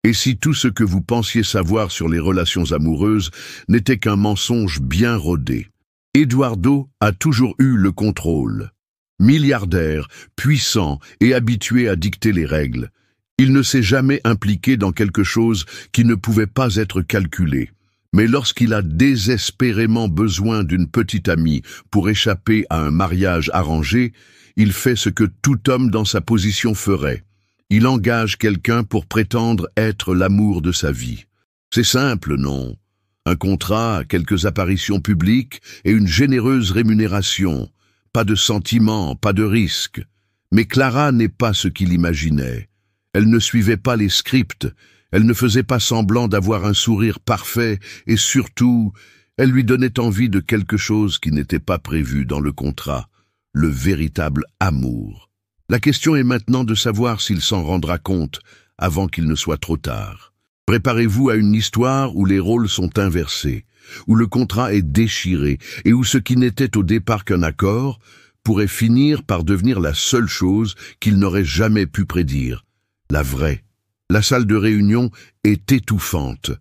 Et si tout ce que vous pensiez savoir sur les relations amoureuses n'était qu'un mensonge bien rodé? Eduardo a toujours eu le contrôle. Milliardaire, puissant et habitué à dicter les règles, il ne s'est jamais impliqué dans quelque chose qui ne pouvait pas être calculé. Mais lorsqu'il a désespérément besoin d'une petite amie pour échapper à un mariage arrangé, il fait ce que tout homme dans sa position ferait. Il engage quelqu'un pour prétendre être l'amour de sa vie. C'est simple, non? Un contrat, quelques apparitions publiques et une généreuse rémunération. Pas de sentiments, pas de risques. Mais Clara n'est pas ce qu'il imaginait. Elle ne suivait pas les scripts, elle ne faisait pas semblant d'avoir un sourire parfait et surtout, elle lui donnait envie de quelque chose qui n'était pas prévu dans le contrat, le véritable amour. La question est maintenant de savoir s'il s'en rendra compte avant qu'il ne soit trop tard. Préparez-vous à une histoire où les rôles sont inversés, où le contrat est déchiré et où ce qui n'était au départ qu'un accord pourrait finir par devenir la seule chose qu'il n'aurait jamais pu prédire. La vraie. La salle de réunion est étouffante,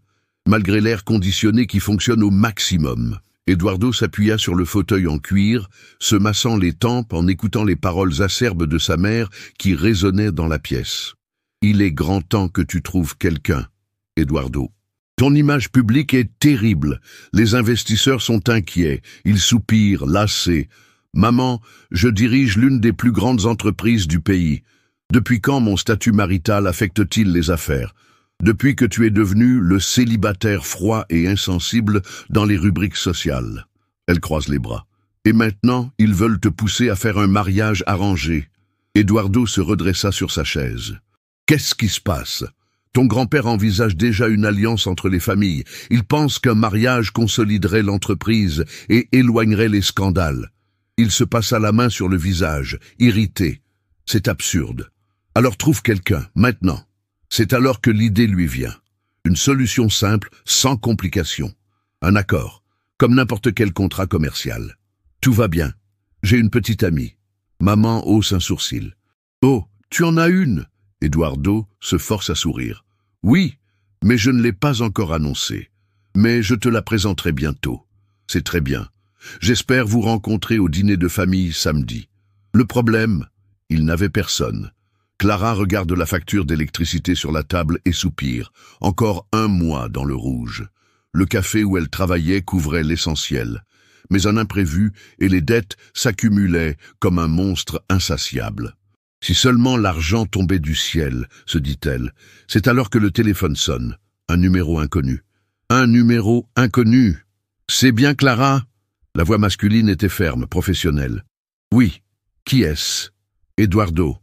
malgré l'air conditionné qui fonctionne au maximum. Eduardo s'appuya sur le fauteuil en cuir, se massant les tempes en écoutant les paroles acerbes de sa mère qui résonnaient dans la pièce. « Il est grand temps que tu trouves quelqu'un, Eduardo. Ton image publique est terrible. Les investisseurs sont inquiets. Ils soupirent, lassés. Maman, je dirige l'une des plus grandes entreprises du pays. Depuis quand mon statut marital affecte-t-il les affaires? Depuis que tu es devenu le célibataire froid et insensible dans les rubriques sociales. » Elle croise les bras. « Et maintenant, ils veulent te pousser à faire un mariage arrangé. » Eduardo se redressa sur sa chaise. « Qu'est-ce qui se passe? Ton grand-père envisage déjà une alliance entre les familles. Il pense qu'un mariage consoliderait l'entreprise et éloignerait les scandales. » Il se passa la main sur le visage, irrité. « C'est absurde. Alors trouve quelqu'un, maintenant. » C'est alors que l'idée lui vient. Une solution simple, sans complications. Un accord, comme n'importe quel contrat commercial. Tout va bien. J'ai une petite amie. Maman hausse un sourcil. « Oh, tu en as une ?» Eduardo se force à sourire. « Oui, mais je ne l'ai pas encore annoncée. Mais je te la présenterai bientôt. C'est très bien. J'espère vous rencontrer au dîner de famille samedi. » Le problème, il n'avait personne. Clara regarde la facture d'électricité sur la table et soupire. Encore un mois dans le rouge. Le café où elle travaillait couvrait l'essentiel. Mais un imprévu et les dettes s'accumulaient comme un monstre insatiable. Si seulement l'argent tombait du ciel, se dit-elle. C'est alors que le téléphone sonne. Un numéro inconnu. Un numéro inconnu. C'est bien Clara? La voix masculine était ferme, professionnelle. Oui. Qui est-ce? Eduardo.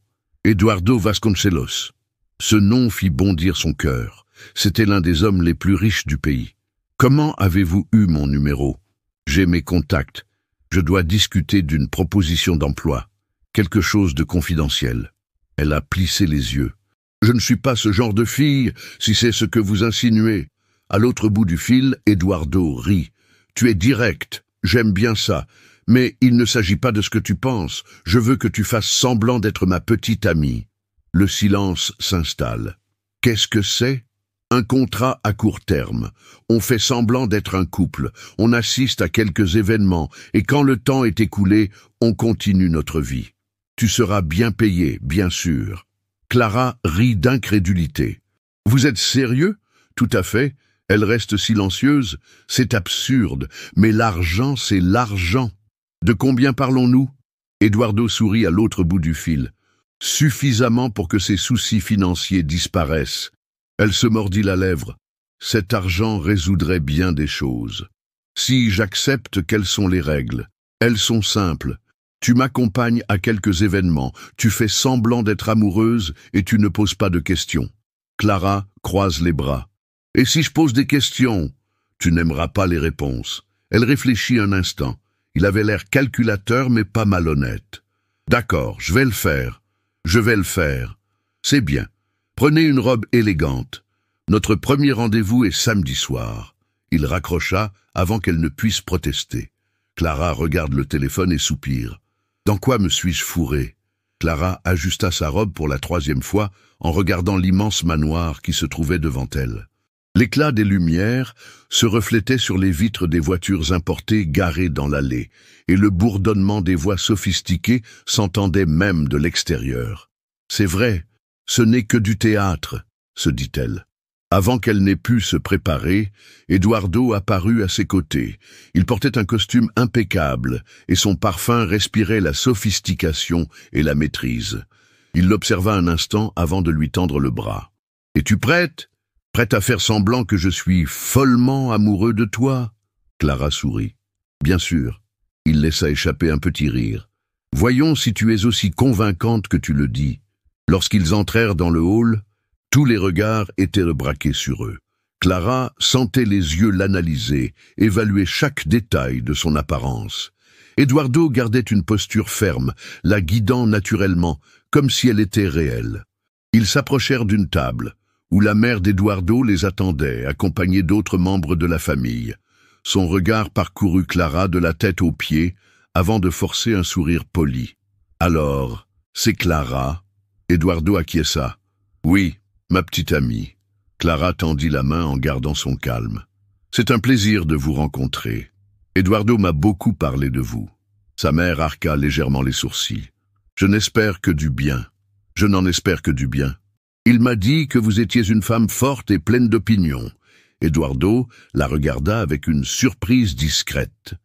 Eduardo Vasconcelos. Ce nom fit bondir son cœur. C'était l'un des hommes les plus riches du pays. Comment avez-vous eu mon numéro? J'ai mes contacts. Je dois discuter d'une proposition d'emploi. Quelque chose de confidentiel. Elle a plissé les yeux. Je ne suis pas ce genre de fille, si c'est ce que vous insinuez. À l'autre bout du fil, Eduardo rit. Tu es direct. J'aime bien ça. Mais il ne s'agit pas de ce que tu penses. Je veux que tu fasses semblant d'être ma petite amie. Le silence s'installe. Qu'est-ce que c'est? Un contrat à court terme. On fait semblant d'être un couple. On assiste à quelques événements. Et quand le temps est écoulé, on continue notre vie. Tu seras bien payé, bien sûr. Clara rit d'incrédulité. Vous êtes sérieux? Tout à fait. Elle reste silencieuse. C'est absurde. Mais l'argent, c'est l'argent. De combien parlons-nous? Eduardo sourit à l'autre bout du fil. Suffisamment pour que ses soucis financiers disparaissent. Elle se mordit la lèvre. Cet argent résoudrait bien des choses. Si j'accepte, quelles sont les règles? Elles sont simples. Tu m'accompagnes à quelques événements, tu fais semblant d'être amoureuse et tu ne poses pas de questions. Clara croise les bras. Et si je pose des questions? Tu n'aimeras pas les réponses. Elle réfléchit un instant. Il avait l'air calculateur mais pas malhonnête. D'accord, je vais le faire. Je vais le faire. C'est bien. Prenez une robe élégante. Notre premier rendez-vous est samedi soir. Il raccrocha avant qu'elle ne puisse protester. Clara regarde le téléphone et soupire. Dans quoi me suis-je fourré? Clara ajusta sa robe pour la troisième fois en regardant l'immense manoir qui se trouvait devant elle. L'éclat des lumières se reflétait sur les vitres des voitures importées garées dans l'allée, et le bourdonnement des voix sophistiquées s'entendait même de l'extérieur. « C'est vrai, ce n'est que du théâtre », se dit-elle. Avant qu'elle n'ait pu se préparer, Eduardo apparut à ses côtés. Il portait un costume impeccable, et son parfum respirait la sophistication et la maîtrise. Il l'observa un instant avant de lui tendre le bras. « Es-tu prête ? Prête à faire semblant que je suis follement amoureux de toi ?» Clara sourit. « Bien sûr. » Il laissa échapper un petit rire. « Voyons si tu es aussi convaincante que tu le dis. » Lorsqu'ils entrèrent dans le hall, tous les regards étaient braqués sur eux. Clara sentait les yeux l'analyser, évaluer chaque détail de son apparence. Eduardo gardait une posture ferme, la guidant naturellement, comme si elle était réelle. Ils s'approchèrent d'une table, où la mère d'Eduardo les attendait, accompagnée d'autres membres de la famille. Son regard parcourut Clara de la tête aux pieds, avant de forcer un sourire poli. « Alors, c'est Clara ?» Eduardo acquiesça. « Oui, ma petite amie. » Clara tendit la main en gardant son calme. « C'est un plaisir de vous rencontrer. Eduardo m'a beaucoup parlé de vous. » Sa mère arqua légèrement les sourcils. « Je n'espère que du bien. Je n'en espère que du bien. Il m'a dit que vous étiez une femme forte et pleine d'opinion. » Eduardo la regarda avec une surprise discrète.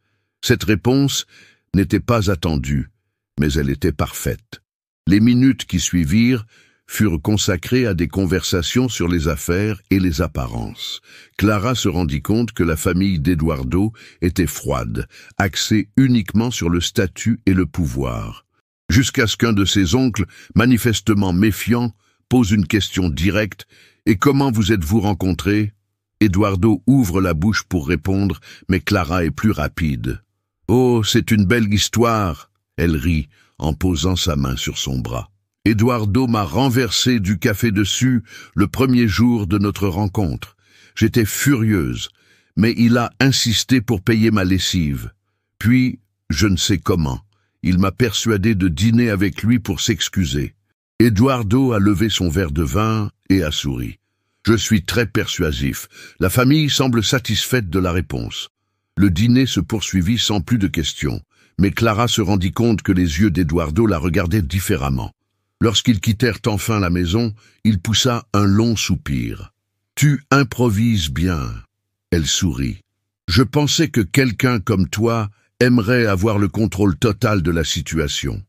Cette réponse n'était pas attendue, mais elle était parfaite. Les minutes qui suivirent furent consacrées à des conversations sur les affaires et les apparences. Clara se rendit compte que la famille d'Eduardo était froide, axée uniquement sur le statut et le pouvoir. Jusqu'à ce qu'un de ses oncles, manifestement méfiant, pose une question directe « Et comment vous êtes-vous rencontrés ?» Eduardo ouvre la bouche pour répondre, mais Clara est plus rapide. « Oh, c'est une belle histoire !» Elle rit en posant sa main sur son bras. « Eduardo m'a renversé du café dessus le premier jour de notre rencontre. J'étais furieuse, mais il a insisté pour payer ma lessive. Puis, je ne sais comment, il m'a persuadé de dîner avec lui pour s'excuser. Eduardo a levé son verre de vin et a souri. Je suis très persuasif. La famille semble satisfaite de la réponse. Le dîner se poursuivit sans plus de questions, mais Clara se rendit compte que les yeux d'Eduardo la regardaient différemment. Lorsqu'ils quittèrent enfin la maison, il poussa un long soupir. « Tu improvises bien. » Elle sourit. « Je pensais que quelqu'un comme toi aimerait avoir le contrôle total de la situation.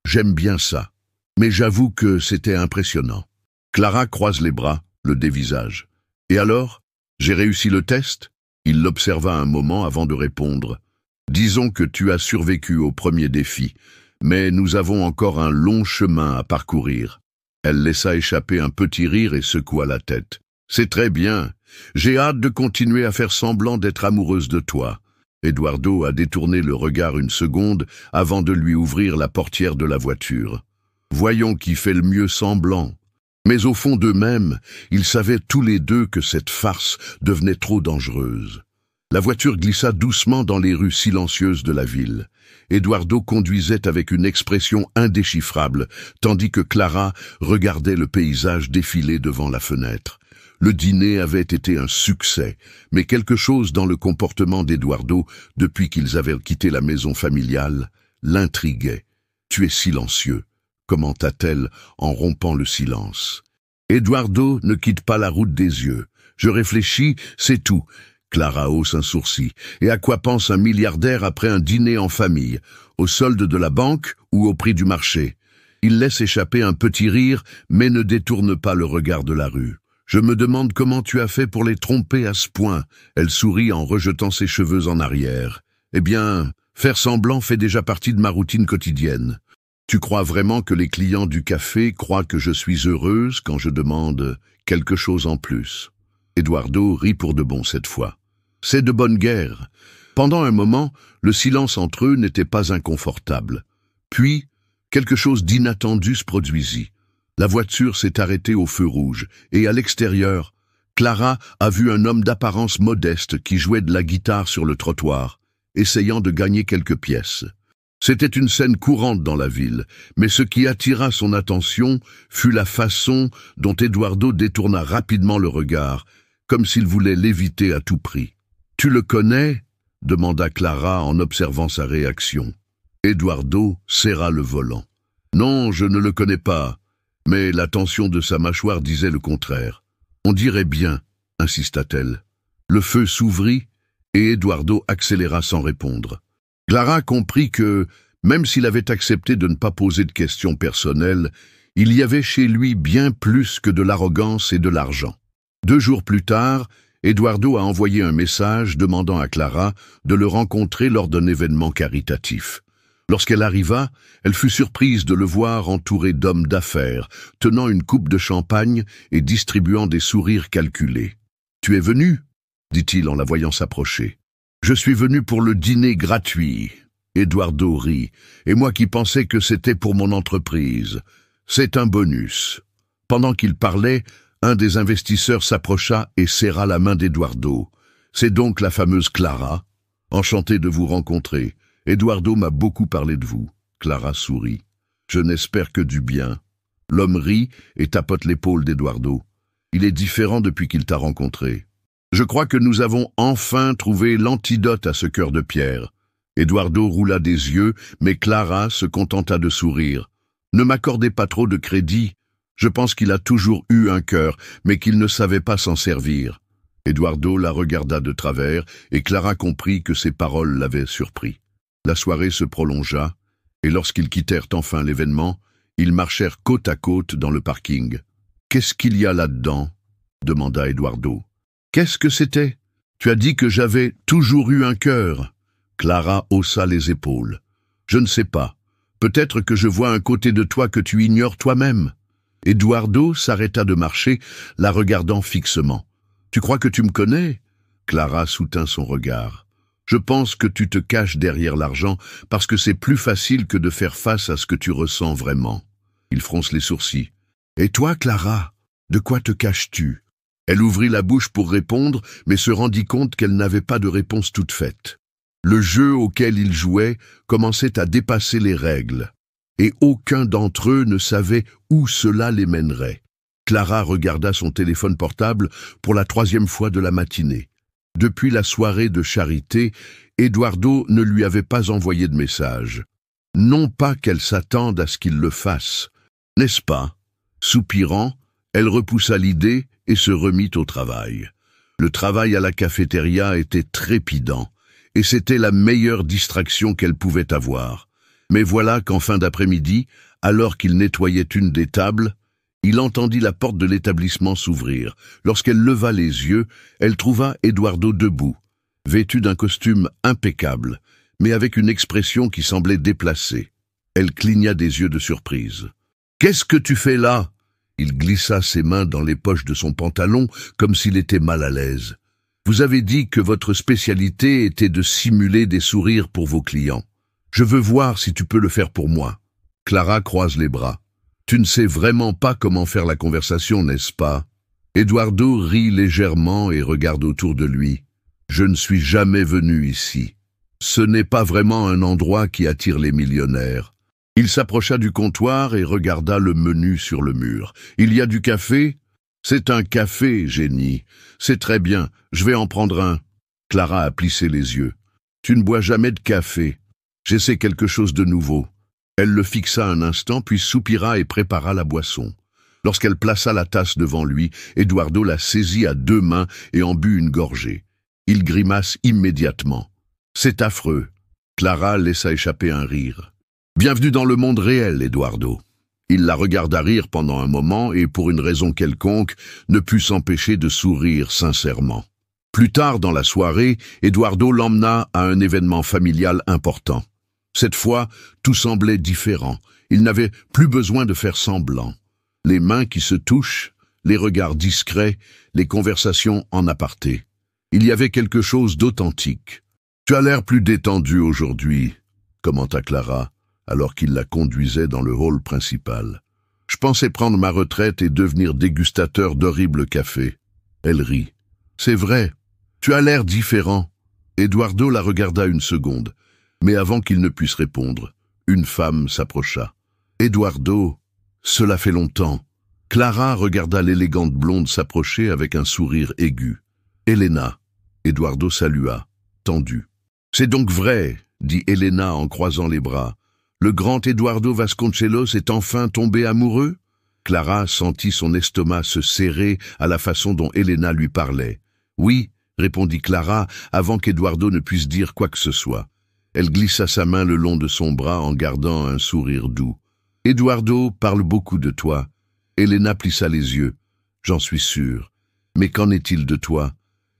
J'aime bien ça. Mais j'avoue que c'était impressionnant. » Clara croise les bras, le dévisage. « Et alors, j'ai réussi le test ?» Il l'observa un moment avant de répondre. « Disons que tu as survécu au premier défi, mais nous avons encore un long chemin à parcourir. » Elle laissa échapper un petit rire et secoua la tête. « C'est très bien. J'ai hâte de continuer à faire semblant d'être amoureuse de toi. » Eduardo a détourné le regard une seconde avant de lui ouvrir la portière de la voiture. Voyons qui fait le mieux semblant. Mais au fond d'eux-mêmes, ils savaient tous les deux que cette farce devenait trop dangereuse. La voiture glissa doucement dans les rues silencieuses de la ville. Eduardo conduisait avec une expression indéchiffrable, tandis que Clara regardait le paysage défiler devant la fenêtre. Le dîner avait été un succès, mais quelque chose dans le comportement d'Eduardo, depuis qu'ils avaient quitté la maison familiale, l'intriguait. « Tu es silencieux », commenta-t-elle en rompant le silence. Eduardo ne quitte pas la route des yeux. Je réfléchis, c'est tout. Clara hausse un sourcil. Et à quoi pense un milliardaire après un dîner en famille? Au solde de la banque ou au prix du marché? Il laisse échapper un petit rire, mais ne détourne pas le regard de la rue. Je me demande comment tu as fait pour les tromper à ce point. Elle sourit en rejetant ses cheveux en arrière. Eh bien, faire semblant fait déjà partie de ma routine quotidienne. Tu crois vraiment que les clients du café croient que je suis heureuse quand je demande quelque chose en plus? Eduardo rit pour de bon cette fois. C'est de bonne guerre. Pendant un moment, le silence entre eux n'était pas inconfortable. Puis, quelque chose d'inattendu se produisit. La voiture s'est arrêtée au feu rouge, et à l'extérieur, Clara a vu un homme d'apparence modeste qui jouait de la guitare sur le trottoir, essayant de gagner quelques pièces. C'était une scène courante dans la ville, mais ce qui attira son attention fut la façon dont Eduardo détourna rapidement le regard, comme s'il voulait l'éviter à tout prix. « Tu le connais ?» demanda Clara en observant sa réaction. Eduardo serra le volant. « Non, je ne le connais pas. » Mais la tension de sa mâchoire disait le contraire. « On dirait bien, » insista-t-elle. Le feu s'ouvrit et Eduardo accéléra sans répondre. Clara comprit que, même s'il avait accepté de ne pas poser de questions personnelles, il y avait chez lui bien plus que de l'arrogance et de l'argent. 2 jours plus tard, Eduardo a envoyé un message demandant à Clara de le rencontrer lors d'un événement caritatif. Lorsqu'elle arriva, elle fut surprise de le voir entouré d'hommes d'affaires, tenant une coupe de champagne et distribuant des sourires calculés. « Tu es venu ?» dit-il en la voyant s'approcher. « Je suis venu pour le dîner gratuit. » Eduardo rit. « Et moi qui pensais que c'était pour mon entreprise. C'est un bonus. » Pendant qu'il parlait, un des investisseurs s'approcha et serra la main d'Eduardo. « C'est donc la fameuse Clara. Enchanté de vous rencontrer. Eduardo m'a beaucoup parlé de vous. » Clara sourit. « Je n'espère que du bien. » L'homme rit et tapote l'épaule d'Eduardo. « Il est différent depuis qu'il t'a rencontré. Je crois que nous avons enfin trouvé l'antidote à ce cœur de pierre. » Eduardo roula des yeux, mais Clara se contenta de sourire. « Ne m'accordez pas trop de crédit. Je pense qu'il a toujours eu un cœur, mais qu'il ne savait pas s'en servir. » Eduardo la regarda de travers, et Clara comprit que ses paroles l'avaient surpris. La soirée se prolongea, et lorsqu'ils quittèrent enfin l'événement, ils marchèrent côte à côte dans le parking. « Qu'est-ce qu'il y a là-dedans » demanda Eduardo. « Qu'est-ce que c'était ? Tu as dit que j'avais toujours eu un cœur. » Clara haussa les épaules. « Je ne sais pas. Peut-être que je vois un côté de toi que tu ignores toi-même. » Eduardo s'arrêta de marcher, la regardant fixement. « Tu crois que tu me connais ?» Clara soutint son regard. « Je pense que tu te caches derrière l'argent parce que c'est plus facile que de faire face à ce que tu ressens vraiment. » Il fronce les sourcils. « Et toi, Clara, de quoi te caches-tu » Elle ouvrit la bouche pour répondre, mais se rendit compte qu'elle n'avait pas de réponse toute faite. Le jeu auquel ils jouaient commençait à dépasser les règles, et aucun d'entre eux ne savait où cela les mènerait. Clara regarda son téléphone portable pour la 3e fois de la matinée. Depuis la soirée de charité, Eduardo ne lui avait pas envoyé de message. Non pas qu'elle s'attende à ce qu'il le fasse, n'est-ce pas? Soupirant, elle repoussa l'idée et se remit au travail. Le travail à la cafétéria était trépidant, et c'était la meilleure distraction qu'elle pouvait avoir. Mais voilà qu'en fin d'après-midi, alors qu'il nettoyait une des tables, il entendit la porte de l'établissement s'ouvrir. Lorsqu'elle leva les yeux, elle trouva Eduardo debout, vêtu d'un costume impeccable, mais avec une expression qui semblait déplacée. Elle cligna des yeux de surprise. « Qu'est-ce que tu fais là ?» Il glissa ses mains dans les poches de son pantalon comme s'il était mal à l'aise. « Vous avez dit que votre spécialité était de simuler des sourires pour vos clients. Je veux voir si tu peux le faire pour moi. » Clara croise les bras. « Tu ne sais vraiment pas comment faire la conversation, n'est-ce pas ?» Eduardo rit légèrement et regarde autour de lui. « Je ne suis jamais venu ici. Ce n'est pas vraiment un endroit qui attire les millionnaires. » Il s'approcha du comptoir et regarda le menu sur le mur. « Il y a du café ?»« C'est un café, génie. C'est très bien, je vais en prendre un. » Clara a plissé les yeux. « Tu ne bois jamais de café. J'essaie quelque chose de nouveau. » Elle le fixa un instant, puis soupira et prépara la boisson. Lorsqu'elle plaça la tasse devant lui, Eduardo la saisit à 2 mains et en but une gorgée. Il grimace immédiatement. « C'est affreux. » Clara laissa échapper un rire. « Bienvenue dans le monde réel, Eduardo. » Il la regarda rire pendant un moment et, pour une raison quelconque, ne put s'empêcher de sourire sincèrement. Plus tard dans la soirée, Eduardo l'emmena à un événement familial important. Cette fois, tout semblait différent. Il n'avait plus besoin de faire semblant. Les mains qui se touchent, les regards discrets, les conversations en aparté. Il y avait quelque chose d'authentique. « Tu as l'air plus détendu aujourd'hui », commenta Clara, alors qu'il la conduisait dans le hall principal. « Je pensais prendre ma retraite et devenir dégustateur d'horribles cafés. » Elle rit. « C'est vrai, tu as l'air différent. » Eduardo la regarda une seconde. Mais avant qu'il ne puisse répondre, une femme s'approcha. « Eduardo, cela fait longtemps. » Clara regarda l'élégante blonde s'approcher avec un sourire aigu. « Elena. » Eduardo salua, tendu. « C'est donc vrai, » dit Elena en croisant les bras. « Le grand Eduardo Vasconcelos est enfin tombé amoureux ?» Clara sentit son estomac se serrer à la façon dont Elena lui parlait. « Oui, » répondit Clara avant qu'Eduardo ne puisse dire quoi que ce soit. Elle glissa sa main le long de son bras en gardant un sourire doux. « Eduardo parle beaucoup de toi. » Elena plissa les yeux. « J'en suis sûre. Mais qu'en est-il de toi?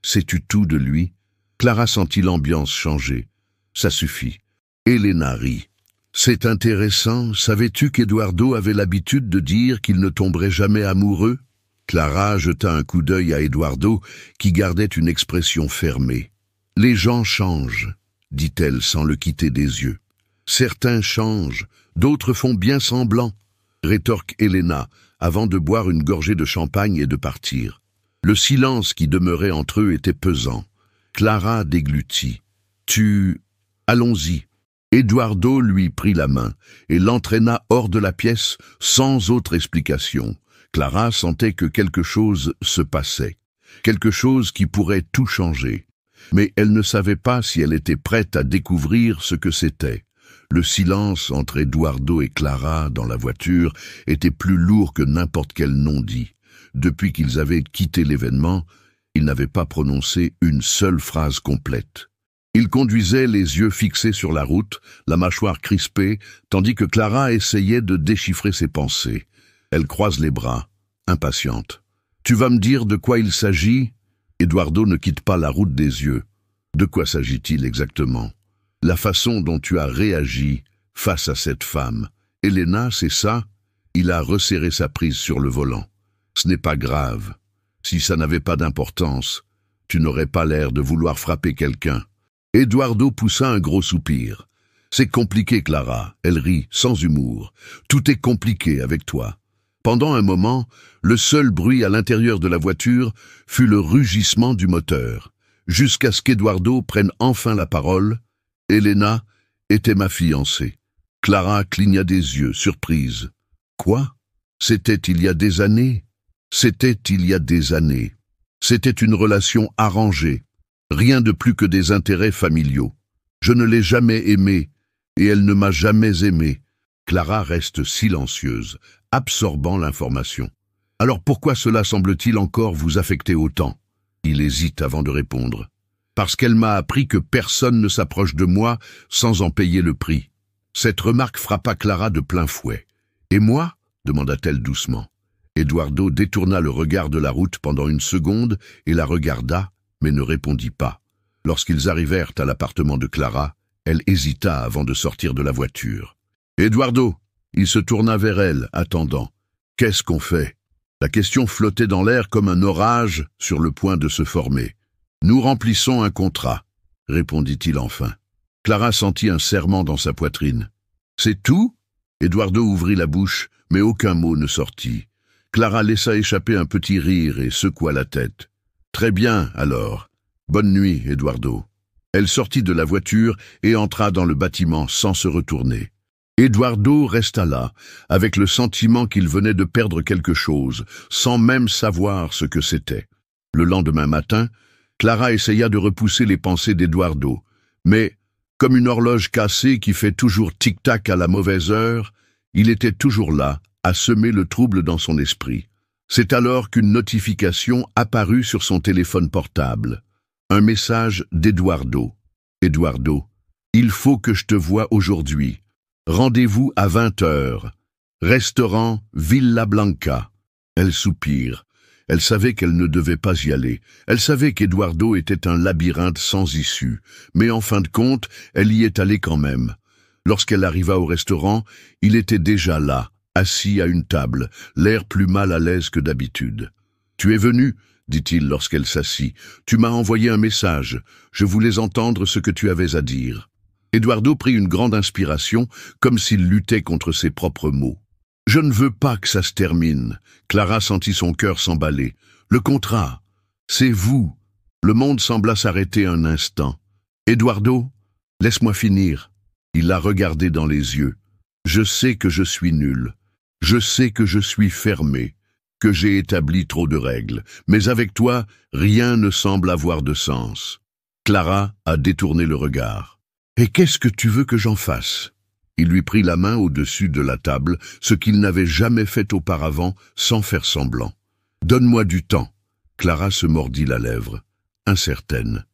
Sais-tu tout de lui ?» Clara sentit l'ambiance changer. « Ça suffit. » Elena rit. « C'est intéressant. Savais-tu qu'Eduardo avait l'habitude de dire qu'il ne tomberait jamais amoureux ?» Clara jeta un coup d'œil à Eduardo, qui gardait une expression fermée. « Les gens changent, » dit-elle sans le quitter des yeux. « Certains changent, d'autres font bien semblant, » rétorque Elena, avant de boire une gorgée de champagne et de partir. Le silence qui demeurait entre eux était pesant. Clara déglutit. « Allons-y. » Eduardo lui prit la main et l'entraîna hors de la pièce sans autre explication. Clara sentait que quelque chose se passait, quelque chose qui pourrait tout changer. Mais elle ne savait pas si elle était prête à découvrir ce que c'était. Le silence entre Eduardo et Clara dans la voiture était plus lourd que n'importe quel non-dit. Depuis qu'ils avaient quitté l'événement, ils n'avaient pas prononcé une seule phrase complète. Ils conduisaient les yeux fixés sur la route, la mâchoire crispée, tandis que Clara essayait de déchiffrer ses pensées. Elle croise les bras, impatiente. « Tu vas me dire de quoi il s'agit ?» Eduardo ne quitte pas la route des yeux. « De quoi s'agit-il exactement ?»« La façon dont tu as réagi face à cette femme. Elena, c'est ça ?» Il a resserré sa prise sur le volant. « Ce n'est pas grave. Si ça n'avait pas d'importance, tu n'aurais pas l'air de vouloir frapper quelqu'un. » Eduardo poussa un gros soupir. « C'est compliqué, Clara. » Elle rit, sans humour. « Tout est compliqué avec toi. » Pendant un moment, le seul bruit à l'intérieur de la voiture fut le rugissement du moteur, jusqu'à ce qu'Eduardo prenne enfin la parole. « Elena était ma fiancée. » Clara cligna des yeux, surprise. « Quoi? C'était il y a des années? » C'était il y a des années. C'était une relation arrangée, rien de plus que des intérêts familiaux. Je ne l'ai jamais aimée, et elle ne m'a jamais aimé. Clara reste silencieuse, absorbant l'information. Alors pourquoi cela semble-t-il encore vous affecter autant? Il hésite avant de répondre. Parce qu'elle m'a appris que personne ne s'approche de moi sans en payer le prix. Cette remarque frappa Clara de plein fouet. Et moi? Demanda-t-elle doucement. Eduardo détourna le regard de la route pendant une seconde et la regarda, mais ne répondit pas. Lorsqu'ils arrivèrent à l'appartement de Clara, elle hésita avant de sortir de la voiture. « Eduardo !» Il se tourna vers elle, attendant. « Qu'est-ce qu'on fait ?» La question flottait dans l'air comme un orage sur le point de se former. « Nous remplissons un contrat, » répondit-il enfin. Clara sentit un serrement dans sa poitrine. « C'est tout ?» Eduardo ouvrit la bouche, mais aucun mot ne sortit. Clara laissa échapper un petit rire et secoua la tête. « Très bien, alors. Bonne nuit, Eduardo. » Elle sortit de la voiture et entra dans le bâtiment sans se retourner. Eduardo resta là, avec le sentiment qu'il venait de perdre quelque chose, sans même savoir ce que c'était. Le lendemain matin, Clara essaya de repousser les pensées d'Eduardo, mais, comme une horloge cassée qui fait toujours tic-tac à la mauvaise heure, il était toujours là, à semer le trouble dans son esprit. C'est alors qu'une notification apparut sur son téléphone portable. Un message d'Eduardo. « Eduardo, il faut que je te voie aujourd'hui. Rendez-vous à 20h. Restaurant Villa Blanca. » Elle soupire. Elle savait qu'elle ne devait pas y aller. Elle savait qu'Eduardo était un labyrinthe sans issue. Mais en fin de compte, elle y est allée quand même. Lorsqu'elle arriva au restaurant, il était déjà là, assis à une table, l'air plus mal à l'aise que d'habitude. « Tu es venu ?» dit-il lorsqu'elle s'assit. « Tu m'as envoyé un message. Je voulais entendre ce que tu avais à dire. » Eduardo prit une grande inspiration, comme s'il luttait contre ses propres mots. « Je ne veux pas que ça se termine. » Clara sentit son cœur s'emballer. « Le contrat, c'est vous. » Le monde sembla s'arrêter un instant. « Eduardo, Laisse-moi finir. Il l'a regardé dans les yeux. Je sais que je suis nul. Je sais que je suis fermé, que j'ai établi trop de règles. Mais avec toi, rien ne semble avoir de sens. Clara a détourné le regard. Et qu'est-ce que tu veux que j'en fasse? Il lui prit la main au-dessus de la table, ce qu'il n'avait jamais fait auparavant, sans faire semblant. Donne-moi du temps. Clara se mordit la lèvre, incertaine.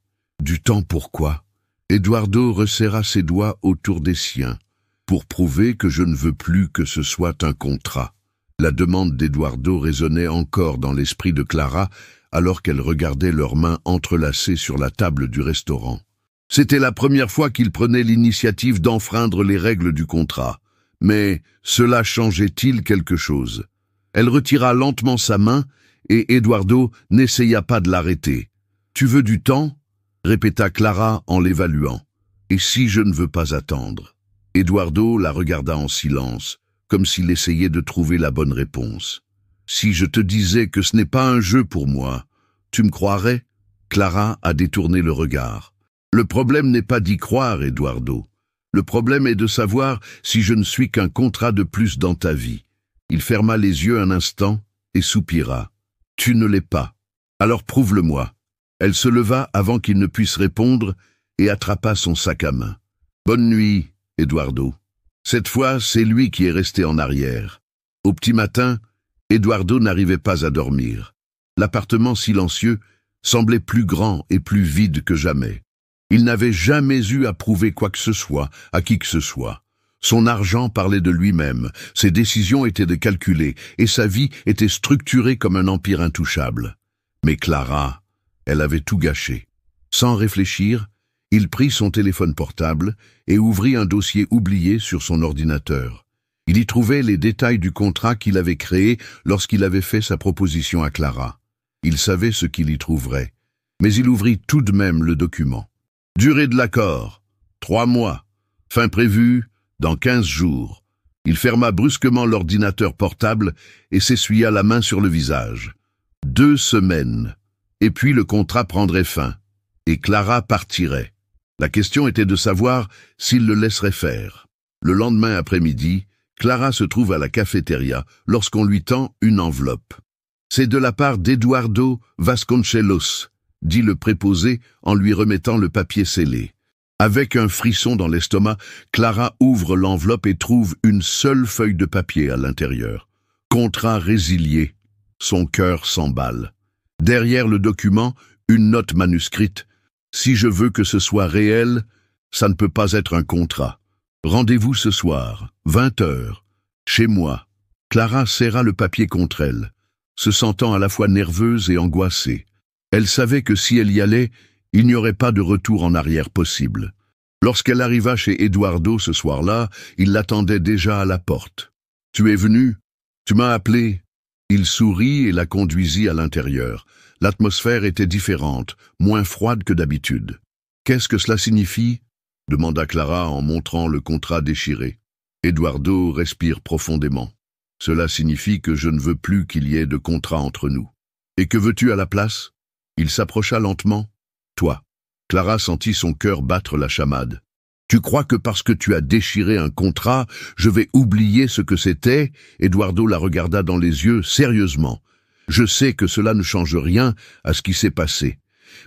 Du temps pourquoi? Eduardo resserra ses doigts autour des siens. Pour prouver que je ne veux plus que ce soit un contrat. La demande d'Eduardo résonnait encore dans l'esprit de Clara, alors qu'elle regardait leurs mains entrelacées sur la table du restaurant. C'était la première fois qu'il prenait l'initiative d'enfreindre les règles du contrat. Mais cela changeait-il quelque chose? Elle retira lentement sa main, et Eduardo n'essaya pas de l'arrêter. « Tu veux du temps ?» répéta Clara en l'évaluant. « Et si je ne veux pas attendre ?» Eduardo la regarda en silence, comme s'il essayait de trouver la bonne réponse. « Si je te disais que ce n'est pas un jeu pour moi, tu me croirais ?» Clara a détourné le regard. « Le problème n'est pas d'y croire, Eduardo. Le problème est de savoir si je ne suis qu'un contrat de plus dans ta vie. » Il ferma les yeux un instant et soupira. « Tu ne l'es pas. Alors prouve-le-moi. » Elle se leva avant qu'il ne puisse répondre et attrapa son sac à main. « Bonne nuit, Eduardo. » Cette fois, c'est lui qui est resté en arrière. Au petit matin, Eduardo n'arrivait pas à dormir. L'appartement silencieux semblait plus grand et plus vide que jamais. Il n'avait jamais eu à prouver quoi que ce soit à qui que ce soit. Son argent parlait de lui-même, ses décisions étaient de calculer, et sa vie était structurée comme un empire intouchable. Mais Clara, elle avait tout gâché. Sans réfléchir, il prit son téléphone portable et ouvrit un dossier oublié sur son ordinateur. Il y trouvait les détails du contrat qu'il avait créé lorsqu'il avait fait sa proposition à Clara. Il savait ce qu'il y trouverait, mais il ouvrit tout de même le document. Durée de l'accord, 3 mois. Fin prévue, dans 15 jours. Il ferma brusquement l'ordinateur portable et s'essuya la main sur le visage. 2 semaines. Et puis le contrat prendrait fin. Et Clara partirait. La question était de savoir s'il le laisserait faire. Le lendemain après-midi, Clara se trouve à la cafétéria lorsqu'on lui tend une enveloppe. « C'est de la part d'Eduardo Vasconcelos », dit le préposé en lui remettant le papier scellé. Avec un frisson dans l'estomac, Clara ouvre l'enveloppe et trouve une seule feuille de papier à l'intérieur. Contrat résilié. Son cœur s'emballe. Derrière le document, une note manuscrite. « Si je veux que ce soit réel, ça ne peut pas être un contrat. Rendez-vous ce soir, 20h, chez moi. » Clara serra le papier contre elle, se sentant à la fois nerveuse et angoissée. Elle savait que si elle y allait, il n'y aurait pas de retour en arrière possible. Lorsqu'elle arriva chez Eduardo ce soir-là, il l'attendait déjà à la porte. « Tu es venu? Tu m'as appelé ?» Il sourit et la conduisit à l'intérieur. L'atmosphère était différente, moins froide que d'habitude. « Qu'est-ce que cela signifie ?» demanda Clara en montrant le contrat déchiré. Eduardo respire profondément. « Cela signifie que je ne veux plus qu'il y ait de contrat entre nous. Et que veux-tu à la place ?» Il s'approcha lentement. « Toi. » Clara sentit son cœur battre la chamade. « Tu crois que parce que tu as déchiré un contrat, je vais oublier ce que c'était ?» Eduardo la regarda dans les yeux, sérieusement. « Je sais que cela ne change rien à ce qui s'est passé,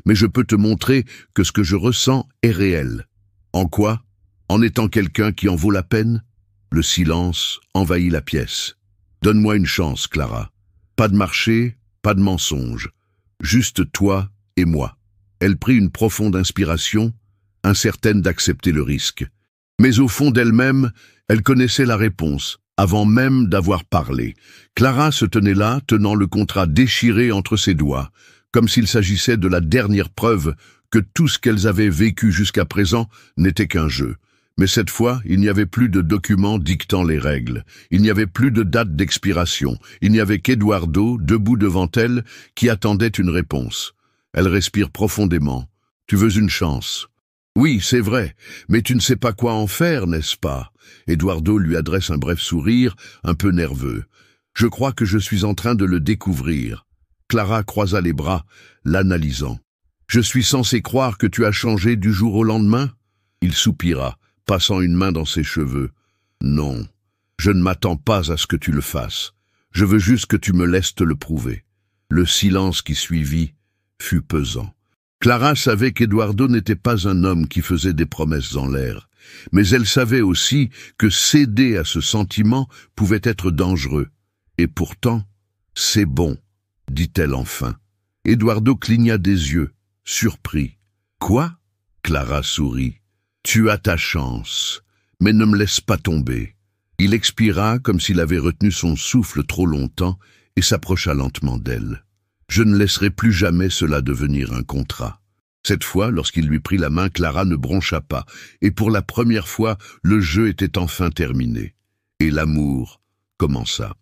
mais je peux te montrer que ce que je ressens est réel. » En quoi? En étant quelqu'un qui en vaut la peine? Le silence envahit la pièce. « Donne-moi une chance, Clara. Pas de marché, pas de mensonge. Juste toi et moi. » Elle prit une profonde inspiration, incertaine d'accepter le risque. Mais au fond d'elle-même, elle connaissait la réponse, avant même d'avoir parlé. Clara se tenait là, tenant le contrat déchiré entre ses doigts, comme s'il s'agissait de la dernière preuve que tout ce qu'elles avaient vécu jusqu'à présent n'était qu'un jeu. Mais cette fois, il n'y avait plus de documents dictant les règles. Il n'y avait plus de date d'expiration. Il n'y avait qu'Eduardo, debout devant elle, qui attendait une réponse. Elle respire profondément. « Tu veux une chance ?»« Oui, c'est vrai, mais tu ne sais pas quoi en faire, n'est-ce pas ?» Eduardo lui adresse un bref sourire, un peu nerveux. « Je crois que je suis en train de le découvrir. » Clara croisa les bras, l'analysant. « Je suis censé croire que tu as changé du jour au lendemain ?» Il soupira, passant une main dans ses cheveux. « Non, je ne m'attends pas à ce que tu le fasses. Je veux juste que tu me laisses te le prouver. » Le silence qui suivit fut pesant. Clara savait qu'Eduardo n'était pas un homme qui faisait des promesses en l'air, mais elle savait aussi que céder à ce sentiment pouvait être dangereux. Et pourtant, « C'est bon », dit-elle enfin. Eduardo cligna des yeux, surpris. « Quoi ?» Clara sourit. « Tu as ta chance, mais ne me laisse pas tomber. » Il expira comme s'il avait retenu son souffle trop longtemps et s'approcha lentement d'elle. « Je ne laisserai plus jamais cela devenir un contrat. » Cette fois, lorsqu'il lui prit la main, Clara ne broncha pas, et pour la première fois, le jeu était enfin terminé. Et l'amour commença.